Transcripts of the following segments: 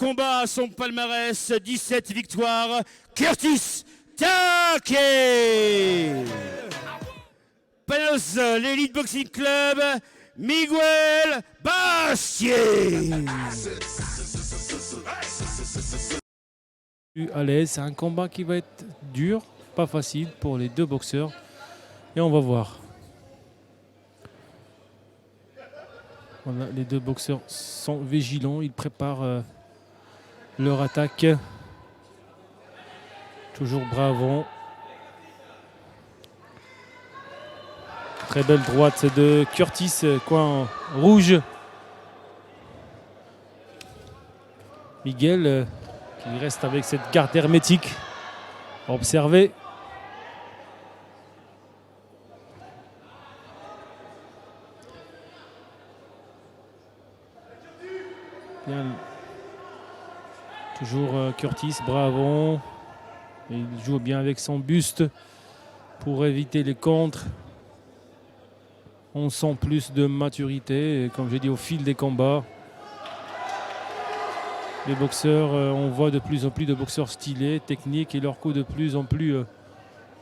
combat à son palmarès, 17 victoires, Curtis Take. Panos, l'Elite Boxing Club, Miguel Bastier. À l'aise, c'est un combat qui va être dur, pas facile pour les deux boxeurs. Et on va voir. Voilà, les deux boxeurs sont vigilants, ils préparent leur attaque. Toujours bras avant. Très belle droite de Curtis, coin rouge. Miguel qui reste avec cette garde hermétique. Observez. Bien. Toujours Curtis, bras avant. Il joue bien avec son buste pour éviter les contres. On sent plus de maturité, comme j'ai dit, au fil des combats. Les boxeurs, on voit de plus en plus de boxeurs stylés, techniques, et leurs coups de plus en plus,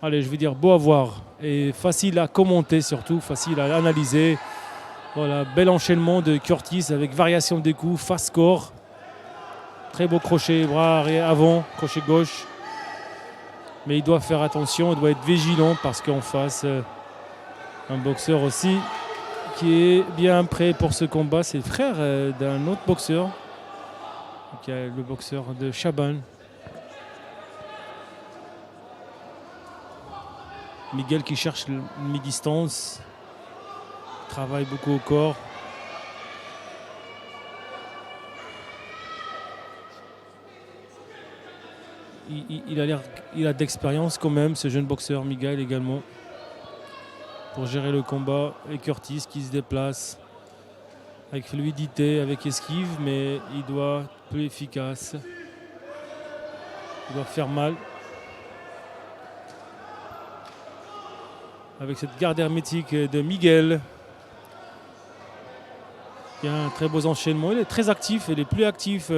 allez, je veux dire, beau à voir. Et facile à commenter surtout, facile à analyser. Voilà, bel enchaînement de Curtis avec variation des coups, fast score. Très beau crochet, bras avant, crochet gauche. Mais il doit faire attention, il doit être vigilant parce qu'en face, un boxeur aussi qui est bien prêt pour ce combat. C'est le frère d'un autre boxeur, qui est le boxeur de Chaban. Miguel qui cherche le mi-distance, travaille beaucoup au corps. Il a d'expérience quand même, ce jeune boxeur Miguel également, pour gérer le combat. Et Curtis qui se déplace avec fluidité, avec esquive, mais il doit être plus efficace. Il doit faire mal. Avec cette garde hermétique de Miguel. Il y a un très beau enchaînement. Il est très actif, il est plus actif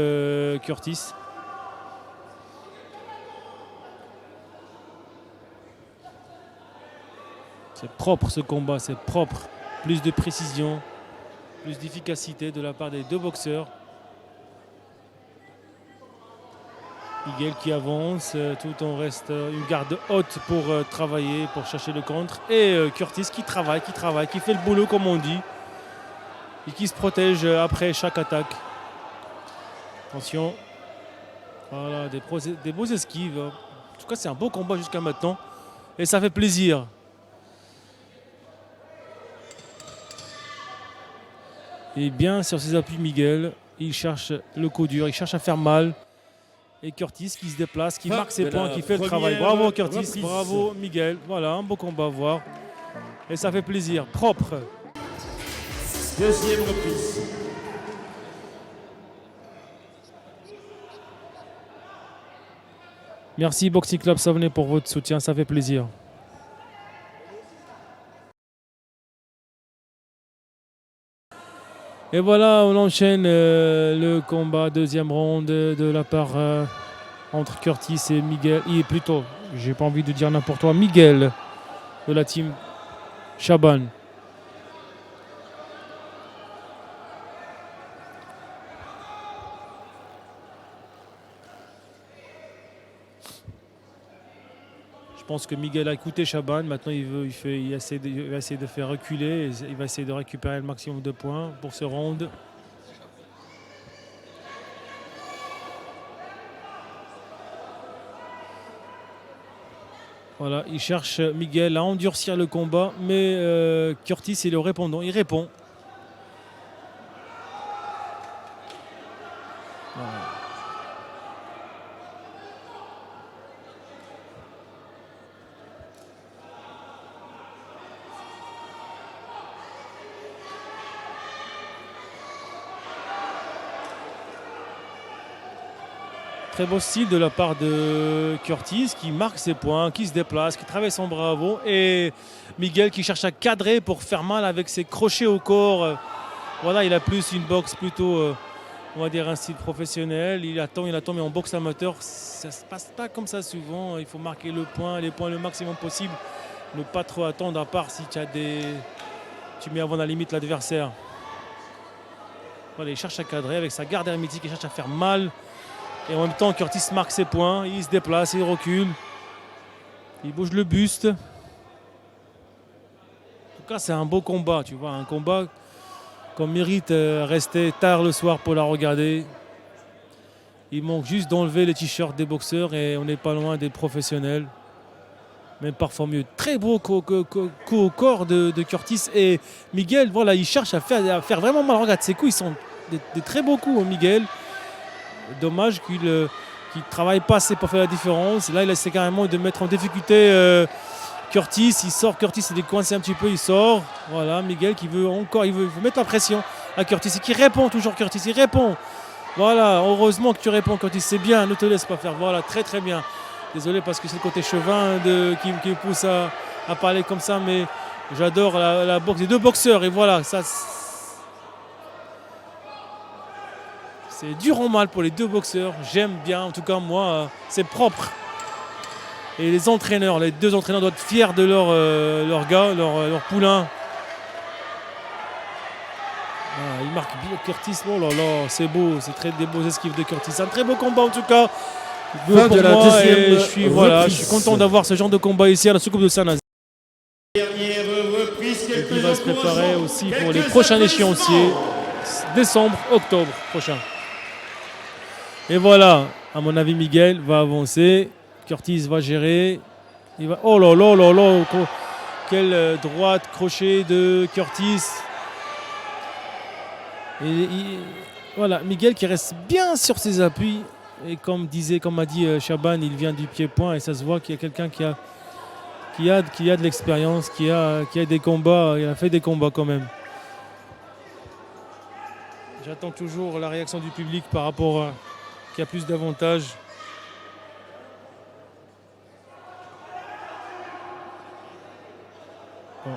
Curtis. C'est propre ce combat, c'est propre. Plus de précision, plus d'efficacité de la part des deux boxeurs. Miguel qui avance, tout en reste une garde haute pour travailler, pour chercher le contre. Et Curtis qui travaille, qui fait le boulot comme on dit. Et qui se protège après chaque attaque. Attention. Voilà, des beaux esquives. En tout cas, c'est un beau combat jusqu'à maintenant. Et ça fait plaisir. Et bien sur ses appuis, Miguel, il cherche le coup dur, il cherche à faire mal. Et Curtis qui se déplace, qui marque ses points, qui fait le travail. Bravo Curtis, reprise. Bravo Miguel. Voilà, un beau combat à voir. Et ça fait plaisir, propre. Deuxième reprise. Merci Boxing Club Savenay pour votre soutien, ça fait plaisir. Et voilà, on enchaîne le combat, deuxième round de la part entre Curtis et Miguel. Il est plutôt, j'ai pas envie de dire n'importe quoi, Miguel de la team Chaban. Je pense que Miguel a écouté Chaban. Maintenant, il va essayer de faire reculer. Il va essayer de récupérer le maximum de points pour ce round. Voilà, il cherche Miguel à endurcir le combat, mais Curtis est le répondant. Il répond. Voilà. Très beau style de la part de Curtis qui marque ses points, qui se déplace, qui travaille son bras avant. Et Miguel qui cherche à cadrer pour faire mal avec ses crochets au corps. Voilà, il a plus une boxe plutôt on va dire un style professionnel. Il attend, mais en boxe amateur, ça ne se passe pas comme ça souvent. Il faut marquer les points le maximum possible. Ne pas trop attendre, à part si tu mets avant la limite l'adversaire. Voilà, il cherche à cadrer avec sa garde hermétique, il cherche à faire mal. Et en même temps, Curtis marque ses points, il se déplace, il recule. Il bouge le buste. En tout cas, c'est un beau combat, tu vois, un combat qu'on mérite rester tard le soir pour la regarder. Il manque juste d'enlever les t-shirts des boxeurs et on n'est pas loin des professionnels. Même parfois mieux. Très beau coup au corps de Curtis et Miguel. Voilà, il cherche à faire vraiment mal. Regarde, ses coups, ils sont des très beaux coups, Miguel. Dommage qu'il ne travaille pas assez pour faire la différence. Là, il essaie carrément de mettre en difficulté Curtis. Il sort, Curtis, il est coincé un petit peu, il sort. Voilà, Miguel qui veut encore, il veut mettre la pression à Curtis et qui répond toujours, Curtis, il répond. Voilà, heureusement que tu réponds, Curtis, c'est bien, ne te laisse pas faire. Voilà, très très bien. Désolé parce que c'est le côté chevin qui me pousse à parler comme ça, mais j'adore la boxe des deux boxeurs. Et voilà, ça, c'est dur en mal pour les deux boxeurs. J'aime bien, en tout cas moi, c'est propre. Et les entraîneurs, les deux entraîneurs doivent être fiers de leur gars, leur poulain. Ah, il marque bien Curtis. Oh là là, c'est beau, c'est des beaux esquives de Curtis. Un très beau combat en tout cas. Fin de la deuxième je suis content d'avoir ce genre de combat ici à la soucoupe de Saint-Nazaire. Dernière reprise, Et qui va se préparer aussi pour les prochains échéanciers, décembre, octobre prochain. Et voilà, à mon avis, Miguel va avancer. Curtis va gérer. Oh là là là là, quelle droite crochet de Curtis. Voilà, Miguel qui reste bien sur ses appuis. Et comme m'a dit Chaban, il vient du pied-point et ça se voit qu'il y a quelqu'un qui a de l'expérience, qui a des combats, il a fait des combats quand même. J'attends toujours la réaction du public par rapport à qui a plus d'avantages. Bon.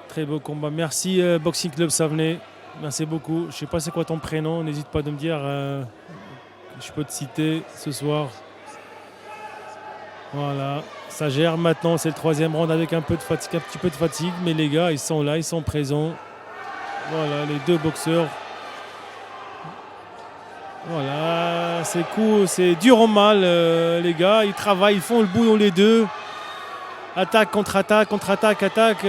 Très beau combat. Merci Boxing Club Savenay. Merci beaucoup. Je ne sais pas c'est quoi ton prénom. N'hésite pas de me dire. Je peux te citer ce soir. Voilà. Ça gère maintenant. C'est le troisième round avec un petit peu de fatigue. Mais les gars, ils sont là. Ils sont présents. Voilà. Les deux boxeurs. Voilà. C'est cool. C'est dur au mal. Les gars, ils travaillent. Ils font le boulot les deux. Attaque, contre-attaque, contre-attaque, attaque.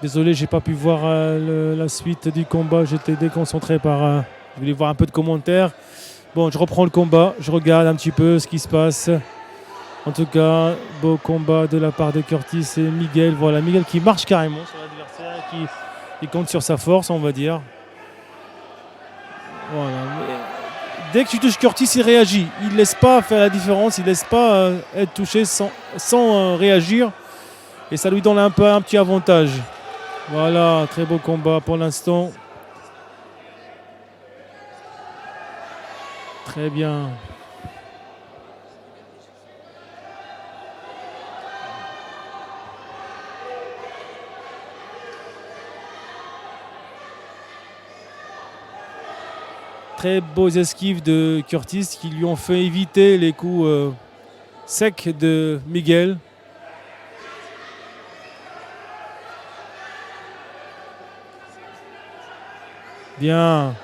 Désolé, j'ai pas pu voir la suite du combat. J'étais déconcentré par. Je voulais voir un peu de commentaires. Bon, je reprends le combat. Je regarde un petit peu ce qui se passe. En tout cas, beau combat de la part de Curtis et Miguel. Voilà, Miguel qui marche carrément sur l'adversaire, qui compte sur sa force, on va dire. Voilà. Dès que tu touches Curtis, il réagit. Il ne laisse pas faire la différence. Il ne laisse pas être touché sans réagir. Et ça lui donne un petit avantage. Voilà, très beau combat pour l'instant. Très bien. Très beaux esquives de Curtis qui lui ont fait éviter les coups secs de Miguel. Bien.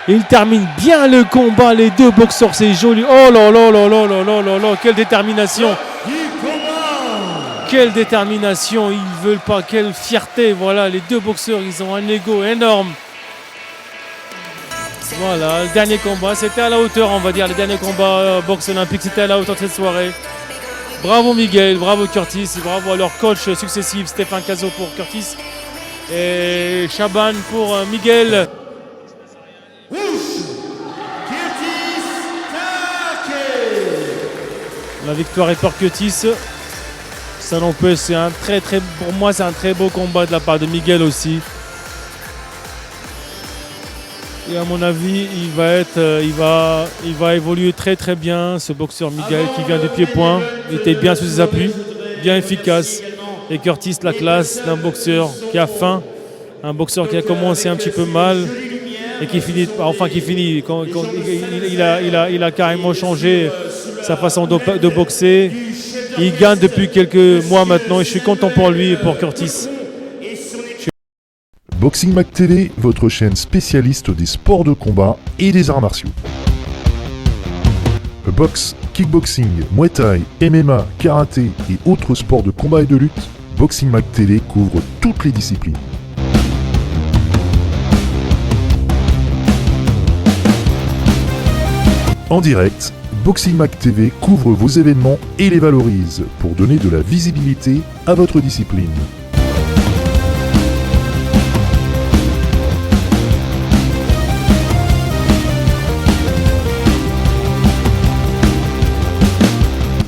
Il termine bien le combat, les deux boxeurs, c'est joli. Oh là là là là là là là là, quelle détermination. Quelle détermination, ils veulent pas, quelle fierté. Voilà, les deux boxeurs, ils ont un ego énorme. Voilà, le dernier combat, c'était à la hauteur, on va dire. Le dernier combat boxe olympique, c'était à la hauteur de cette soirée. Bravo Miguel, bravo Curtis, bravo à leurs coachs successifs, Stéphane Cazot pour Curtis et Chaban pour Miguel. La victoire est pour Curtis. Ça non peut, c'est un pour moi c'est un très beau combat de la part de Miguel aussi. Et à mon avis, il va évoluer très très bien, ce boxeur Miguel qui vient du pied-point. Il était bien sous ses appuis, bien efficace. Et Curtis, la classe d'un boxeur qui a faim, un boxeur qui a commencé un petit peu mal et qui finit. Il a carrément changé sa façon de boxer. Il gagne depuis quelques mois maintenant et je suis content pour lui et pour Curtis. Boxing Mag TV, votre chaîne spécialiste des sports de combat et des arts martiaux. Boxe, kickboxing, muay thai, MMA, karaté et autres sports de combat et de lutte, Boxing Mag TV couvre toutes les disciplines. En direct, Boxing Mag TV couvre vos événements et les valorise pour donner de la visibilité à votre discipline.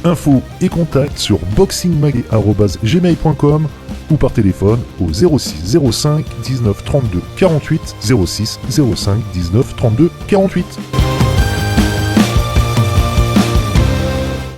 Infos et contacts sur boxingmag@gmail.com ou par téléphone au 06 05 19 32 48 06 05 19 32 48.